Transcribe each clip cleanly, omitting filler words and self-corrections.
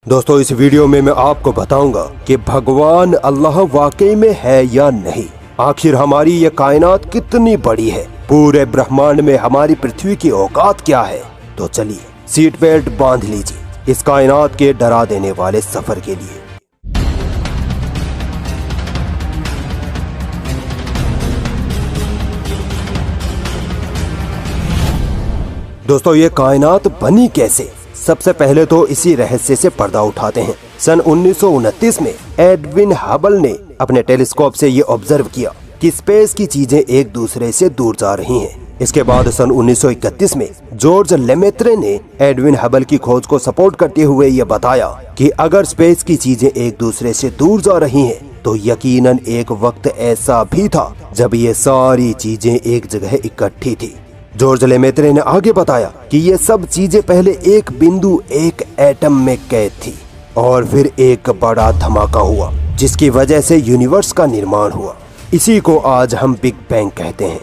दोस्तों इस वीडियो में मैं आपको बताऊंगा कि भगवान अल्लाह वाकई में है या नहीं। आखिर हमारी ये कायनात कितनी बड़ी है, पूरे ब्रह्मांड में हमारी पृथ्वी की औकात क्या है। तो चलिए सीट बेल्ट बांध लीजिए इस कायनात के डरा देने वाले सफर के लिए। दोस्तों ये कायनात बनी कैसे, सबसे पहले तो इसी रहस्य से पर्दा उठाते हैं। सन 1929 में एडविन हबल ने अपने टेलीस्कोप से ये ऑब्जर्व किया कि स्पेस की चीजें एक दूसरे से दूर जा रही हैं। इसके बाद सन 1931 में जॉर्ज लेमेत्रे ने एडविन हबल की खोज को सपोर्ट करते हुए ये बताया कि अगर स्पेस की चीजें एक दूसरे से दूर जा रही हैं, तो यकीनन एक वक्त ऐसा भी था जब ये सारी चीजें एक जगह इकट्ठी थी। जॉर्ज लेमेत्रे ने आगे बताया कि ये सब चीजें पहले एक बिंदु, एक एटम में कैद थी और फिर एक बड़ा धमाका हुआ जिसकी वजह से यूनिवर्स का निर्माण हुआ। इसी को आज हम बिग बैंग कहते हैं।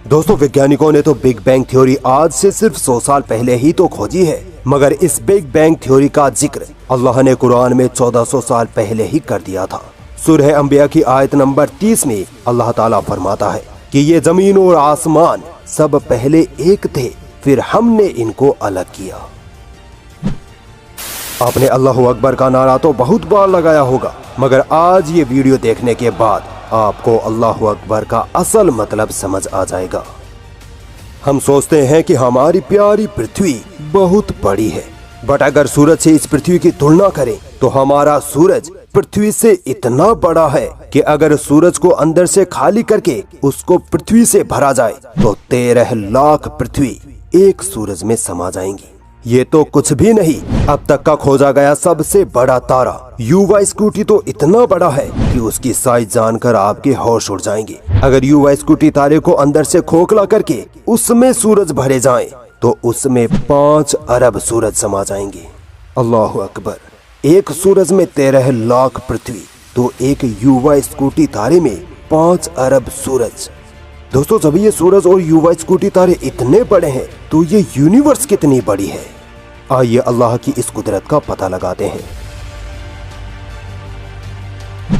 दोस्तों वैज्ञानिकों ने तो बिग बैंग थ्योरी आज से सिर्फ 100 साल पहले ही तो खोजी है, मगर इस बिग बैंग थ्योरी का जिक्र अल्लाह ने कुरान में 1400 साल पहले ही कर दिया था। सूरह अंबिया की आयत नंबर 30 में अल्लाह ताला फरमाता है कि ये जमीन और आसमान सब पहले एक थे, फिर हमने इनको अलग किया। आपने अल्लाहु अकबर का नारा तो बहुत बार लगाया होगा, मगर आज ये वीडियो देखने के बाद आपको अल्लाहु अकबर का असल मतलब समझ आ जाएगा। हम सोचते हैं कि हमारी प्यारी पृथ्वी बहुत बड़ी है, बट अगर सूरज से इस पृथ्वी की तुलना करें तो हमारा सूरज पृथ्वी से इतना बड़ा है कि अगर सूरज को अंदर से खाली करके उसको पृथ्वी से भरा जाए तो 13 लाख पृथ्वी एक सूरज में समा जाएंगी। ये तो कुछ भी नहीं, अब तक का खोजा गया सबसे बड़ा तारा युवा स्कूटी तो इतना बड़ा है कि उसकी साइज जानकर आपके होश उड़ जाएंगे। अगर युवा स्कूटी तारे को अंदर से खोखला करके उसमें सूरज भरे जाएं, तो उसमें 5 अरब सूरज समा जाएंगे। अल्लाहु अकबर। एक सूरज में 13 लाख पृथ्वी, तो एक युवा स्कूटी तारे में 5 अरब सूरज। दोस्तों जब ये सूरज और युवा स्कूटी तारे इतने बड़े हैं, तो ये यूनिवर्स कितनी बड़ी है। आइए अल्लाह की इस कुदरत का पता लगाते हैं।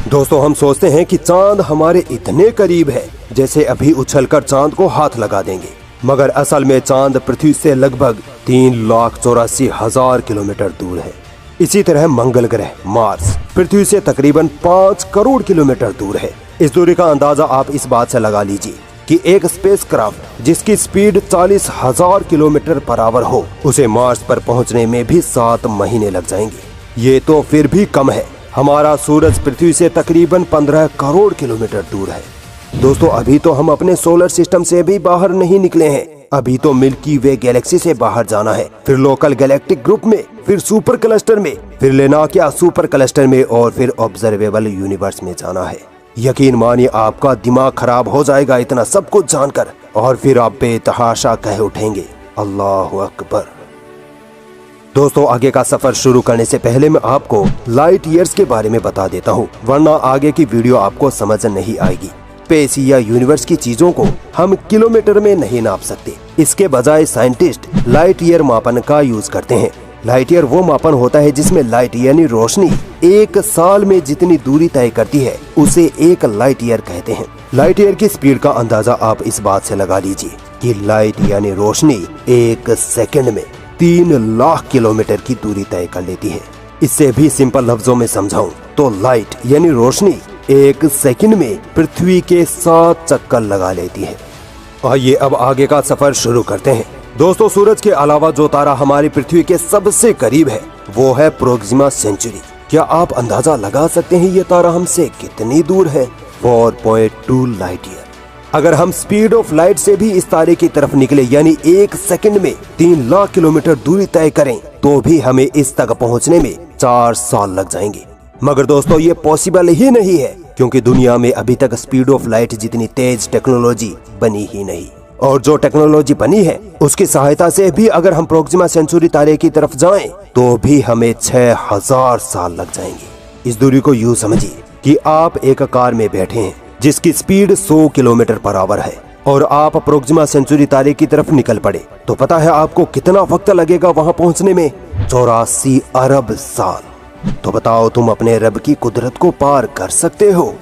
दोस्तों हम सोचते हैं कि चांद हमारे इतने करीब है जैसे अभी उछलकर चांद को हाथ लगा देंगे, मगर असल में चांद पृथ्वी से लगभग 3,84,000 किलोमीटर दूर है। इसी तरह मंगल ग्रह मार्स पृथ्वी से तकरीबन 5 करोड़ किलोमीटर दूर है। इस दूरी का अंदाजा आप इस बात से लगा लीजिए कि एक स्पेसक्राफ्ट जिसकी स्पीड 40,000 किलोमीटर पर आवर हो, उसे मार्स पर पहुंचने में भी 7 महीने लग जाएंगे। ये तो फिर भी कम है। हमारा सूरज पृथ्वी से तकरीबन 15 करोड़ किलोमीटर दूर है। दोस्तों अभी तो हम अपने सोलर सिस्टम से भी बाहर नहीं निकले हैं। अभी तो मिल्की वे गैलेक्सी से बाहर जाना है, फिर लोकल गैलेक्टिक ग्रुप में, फिर सुपर क्लस्टर में, फिर लेनाकिया सुपर क्लस्टर में और फिर ऑब्जर्वेबल यूनिवर्स में जाना है। यकीन मानिए आपका दिमाग खराब हो जाएगा इतना सब कुछ जानकर, और फिर आप बेतहाशा कह उठेंगे अल्लाहु अकबर। दोस्तों आगे का सफर शुरू करने से पहले मैं आपको लाइट ईयर्स के बारे में बता देता हूँ, वरना आगे की वीडियो आपको समझ नहीं आएगी। स्पेस या यूनिवर्स की चीजों को हम किलोमीटर में नहीं नाप सकते, इसके बजाय साइंटिस्ट लाइट ईयर मापन का यूज करते हैं। लाइट ईयर वो मापन होता है जिसमें लाइट यानी रोशनी एक साल में जितनी दूरी तय करती है उसे एक लाइट ईयर कहते हैं। लाइट ईयर की स्पीड का अंदाजा आप इस बात से लगा लीजिए कि लाइट यानी रोशनी एक सेकंड में 3 लाख किलोमीटर की दूरी तय कर लेती है। इससे भी सिंपल लफ्जों में समझाऊं तो लाइट यानी रोशनी एक सेकंड में पृथ्वी के 7 चक्कर लगा लेती है। आइए अब आगे का सफर शुरू करते हैं। दोस्तों सूरज के अलावा जो तारा हमारी पृथ्वी के सबसे करीब है वो है प्रोक्सिमा सेंचुरी। क्या आप अंदाजा लगा सकते हैं ये तारा हमसे कितनी दूर है? 4.2 लाइट ईयर। अगर हम स्पीड ऑफ लाइट से भी इस तारे की तरफ निकले यानी एक सेकंड में 3 लाख किलोमीटर दूरी तय करें, तो भी हमें इस तक पहुंचने में 4 साल लग जाएंगे। मगर दोस्तों ये पॉसिबल ही नहीं है, क्योंकि दुनिया में अभी तक स्पीड ऑफ लाइट जितनी तेज टेक्नोलॉजी बनी ही नहीं, और जो टेक्नोलॉजी बनी है उसकी सहायता से भी अगर हम प्रोक्सिमा सेंचुरी तारे की तरफ जाएं, तो भी हमें 6000 साल लग जाएंगे। इस दूरी को यूं समझिए कि आप एक कार में बैठे हैं जिसकी स्पीड 100 किलोमीटर पर आवर है, और आप प्रोक्सिमा सेंचुरी तारे की तरफ निकल पड़े, तो पता है आपको कितना वक्त लगेगा वहां पहुंचने में? 84 अरब साल। तो बताओ तुम अपने रब की कुदरत को पार कर सकते हो?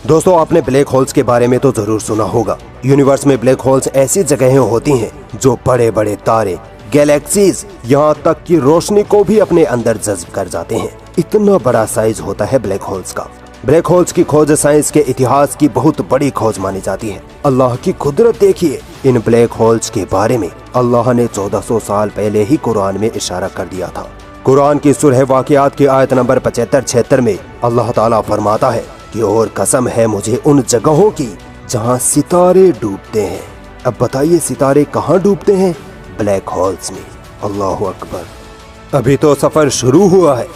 दोस्तों, आपने ब्लैक होल्स के बारे में तो जरूर सुना होगा। यूनिवर्स में ब्लैक होल्स ऐसी जगहें होती हैं जो बड़े बड़े तारे, गैलेक्सीज, यहाँ तक कि रोशनी को भी अपने अंदर जज्ब कर जाते हैं। इतना बड़ा साइज होता है ब्लैक होल्स का। ब्लैक होल्स की खोज साइंस के इतिहास की बहुत बड़ी खोज मानी जाती है। अल्लाह की कुदरत देखिए। इन ब्लैक होल्स के बारे में अल्लाह ने 1400 साल पहले ही कुरान में इशारा कर दिया था। कुरान की सूरह वाक़ियात की आयत नंबर 75-76 में अल्लाह ताला फरमाता है कि और कसम है मुझे उन जगहों की जहाँ सितारे डूबते हैं। अब बताइए सितारे कहाँ डूबते हैं? ब्लैक होल्स में। अल्लाह अकबर। अभी तो सफर शुरू हुआ है।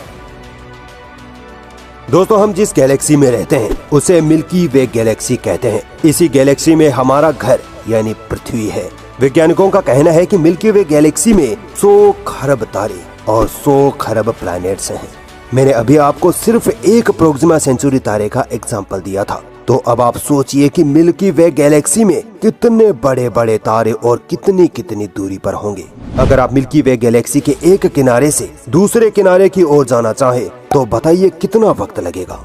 दोस्तों, हम जिस गैलेक्सी में रहते हैं उसे मिल्की वे गैलेक्सी कहते हैं। इसी गैलेक्सी में हमारा घर यानी पृथ्वी है। वैज्ञानिकों का कहना है कि मिल्की वे गैलेक्सी में 100 खरब तारे और 100 खरब प्लैनेट्स हैं। मैंने अभी आपको सिर्फ एक प्रोक्सिमा सेंचुरी तारे का एग्जाम्पल दिया था, तो अब आप सोचिए कि मिल्की वे गैलेक्सी में कितने बड़े बड़े तारे और कितनी कितनी दूरी पर होंगे। अगर आप मिल्की वे गैलेक्सी के एक किनारे से दूसरे किनारे की ओर जाना चाहे तो बताइए कितना वक्त लगेगा?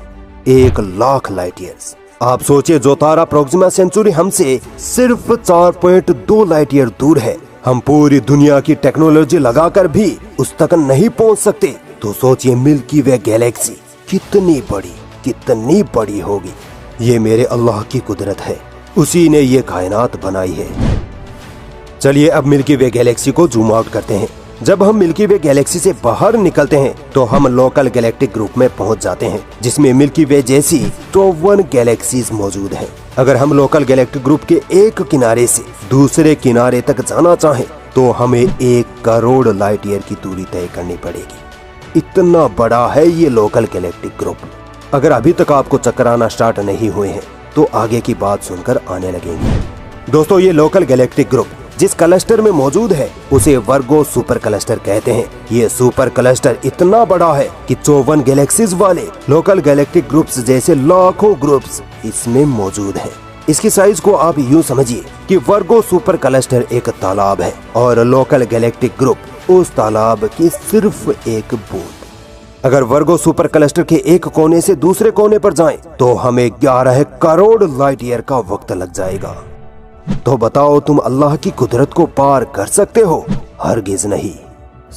1,00,000 लाइट ईयर्स। आप सोचिए, जो तारा प्रोक्सिमा सेंचुरी हमसे सिर्फ 4.2 लाइट ईयर दूर है, हम पूरी दुनिया की टेक्नोलॉजी लगाकर भी उस तक नहीं पहुंच सकते। तो सोचिए मिल्की वे गैलेक्सी कितनी बड़ी होगी। ये मेरे अल्लाह की कुदरत है, उसी ने ये कायनात बनाई है। चलिए अब मिल्की वे गैलेक्सी को जूम आउट करते हैं। जब हम मिल्की वे गैलेक्सी से बाहर निकलते हैं तो हम लोकल गैलेक्टिक ग्रुप में पहुंच जाते हैं, जिसमें मिल्की वे जैसी 54 गैलेक्सीज मौजूद हैं। अगर हम लोकल गैलेक्टिक ग्रुप के एक किनारे से दूसरे किनारे तक जाना चाहें तो हमें 1 करोड़ लाइट ईयर की दूरी तय करनी पड़ेगी। इतना बड़ा है ये लोकल गैलेक्टिक ग्रुप। अगर अभी तक आपको चक्कर आना स्टार्ट नहीं हुए हैं तो आगे की बात सुनकर आने लगेंगे। दोस्तों, ये लोकल गैलेक्टिक ग्रुप जिस क्लस्टर में मौजूद है उसे वर्गो सुपर क्लस्टर कहते हैं। ये सुपर क्लस्टर इतना बड़ा है कि 54 गैलेक्सीज वाले लोकल गैलेक्टिक ग्रुप्स जैसे लाखों ग्रुप्स इसमें मौजूद हैं। इसकी साइज को आप यूं समझिए कि वर्गो सुपर क्लस्टर एक तालाब है और लोकल गैलेक्टिक ग्रुप उस तालाब की सिर्फ एक बूंद। अगर वर्गो सुपर क्लस्टर के एक कोने से दूसरे कोने पर जाएं तो हमें 11 करोड़ लाइट ईयर का वक्त लग जाएगा। तो बताओ तुम अल्लाह की कुदरत को पार कर सकते हो? हरगिज नहीं।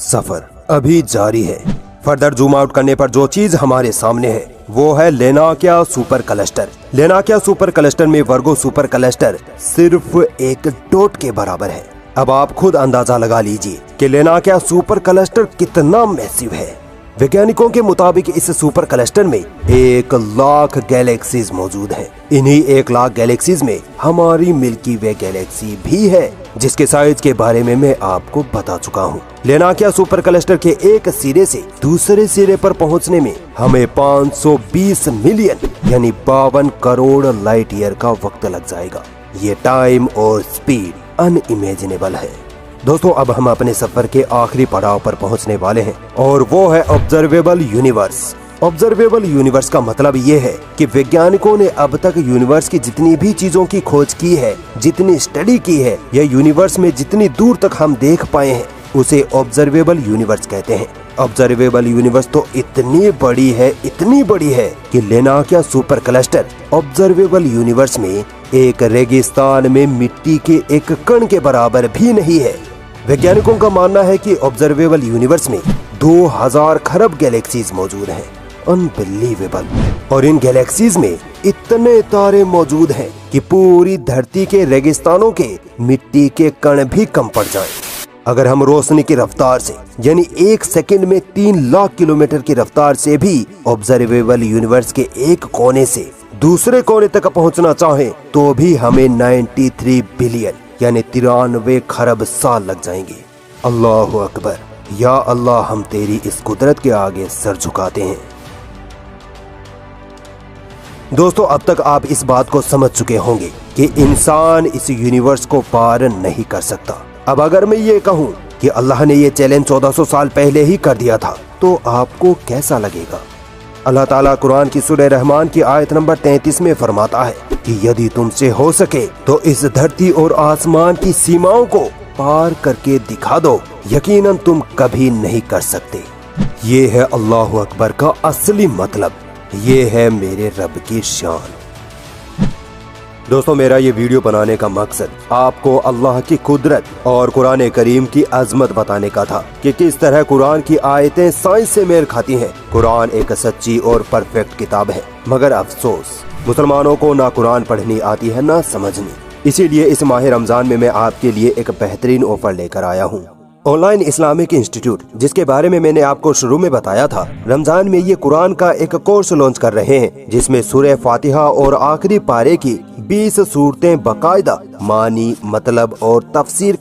सफर अभी जारी है। फर्दर जूम आउट करने पर जो चीज हमारे सामने है वो है लेनाकिया सुपर क्लस्टर। लेनाकिया सुपर क्लस्टर में वर्गो सुपर क्लस्टर सिर्फ एक डॉट के बराबर है। अब आप खुद अंदाजा लगा लीजिए कि लेनाकिया सुपर क्लस्टर कितना मैसिव है। वैज्ञानिकों के मुताबिक इस सुपर क्लस्टर में 1,00,000 गैलेक्सीज मौजूद हैं। इन्हीं 1,00,000 गैलेक्सीज में हमारी मिल्की वे गैलेक्सी भी है, जिसके साइज के बारे में मैं आपको बता चुका हूँ। लेनाकिया सुपर क्लस्टर के एक सिरे से दूसरे सिरे पर पहुँचने में हमें 520 मिलियन यानी 52 करोड़ लाइट ईयर का वक्त लग जाएगा। ये टाइम और स्पीड अनइमेजिनेबल है। दोस्तों, अब हम अपने सफर के आखिरी पड़ाव पर पहुंचने वाले हैं और वो है ऑब्जर्वेबल यूनिवर्स। ऑब्जर्वेबल यूनिवर्स का मतलब ये है कि वैज्ञानिकों ने अब तक यूनिवर्स की जितनी भी चीजों की खोज की है, जितनी स्टडी की है, या यूनिवर्स में जितनी दूर तक हम देख पाए हैं उसे ऑब्जर्वेबल यूनिवर्स कहते हैं। ऑब्जर्वेबल यूनिवर्स तो इतनी बड़ी है कि लेनाकिया सुपर क्लस्टर ऑब्जर्वेबल यूनिवर्स में एक रेगिस्तान में मिट्टी के एक कण के बराबर भी नहीं है। वैज्ञानिकों का मानना है कि ऑब्जर्वेबल यूनिवर्स में 2000 खरब गैलेक्सीज मौजूद हैं। अनबिलीवेबल। और इन गैलेक्सीज में इतने तारे मौजूद हैं कि पूरी धरती के रेगिस्तानों के मिट्टी के कण भी कम पड़ जाएं। अगर हम रोशनी की रफ्तार से यानी 1 सेकंड में 3 लाख किलोमीटर की रफ्तार से भी ऑब्जर्वेबल यूनिवर्स के एक कोने से दूसरे कोने तक पहुंचना चाहें तो भी हमें 93 बिलियन यानी 93 खरब साल लग जाएंगे। अल्लाह अकबर। या अल्लाह, हम तेरी इस कुदरत के आगे सर झुकाते हैं। दोस्तों, अब तक आप इस बात को समझ चुके होंगे कि इंसान इस यूनिवर्स को पार नहीं कर सकता। अब अगर मैं ये कहूँ कि अल्लाह ने ये चैलेंज 1400 साल पहले ही कर दिया था तो आपको कैसा लगेगा? अल्लाह ताला कुरान की सूरह रहमान की आयत नंबर 33 में फरमाता है कि यदि तुमसे हो सके तो इस धरती और आसमान की सीमाओं को पार करके दिखा दो, यकीनन तुम कभी नहीं कर सकते। ये है अल्लाह अकबर का असली मतलब, ये है मेरे रब की शान। दोस्तों, मेरा ये वीडियो बनाने का मकसद आपको अल्लाह की कुदरत और कुरान करीम की अजमत बताने का था कि किस तरह कुरान की आयतें साइंस से मेल खाती हैं। कुरान एक सच्ची और परफेक्ट किताब है, मगर अफसोस मुसलमानों को ना कुरान पढ़नी आती है ना समझनी। इसीलिए इस माह रमजान में मैं आपके लिए एक बेहतरीन ऑफर लेकर आया हूँ। ऑनलाइन इस्लामिक इंस्टीट्यूट, जिसके बारे में मैंने आपको शुरू में बताया था, रमजान में ये कुरान का एक कोर्स लॉन्च कर रहे हैं जिसमें सूरह फातिहा और आखिरी पारे की 20 सूरतें बाकायदा मानी, मतलब और तफसीर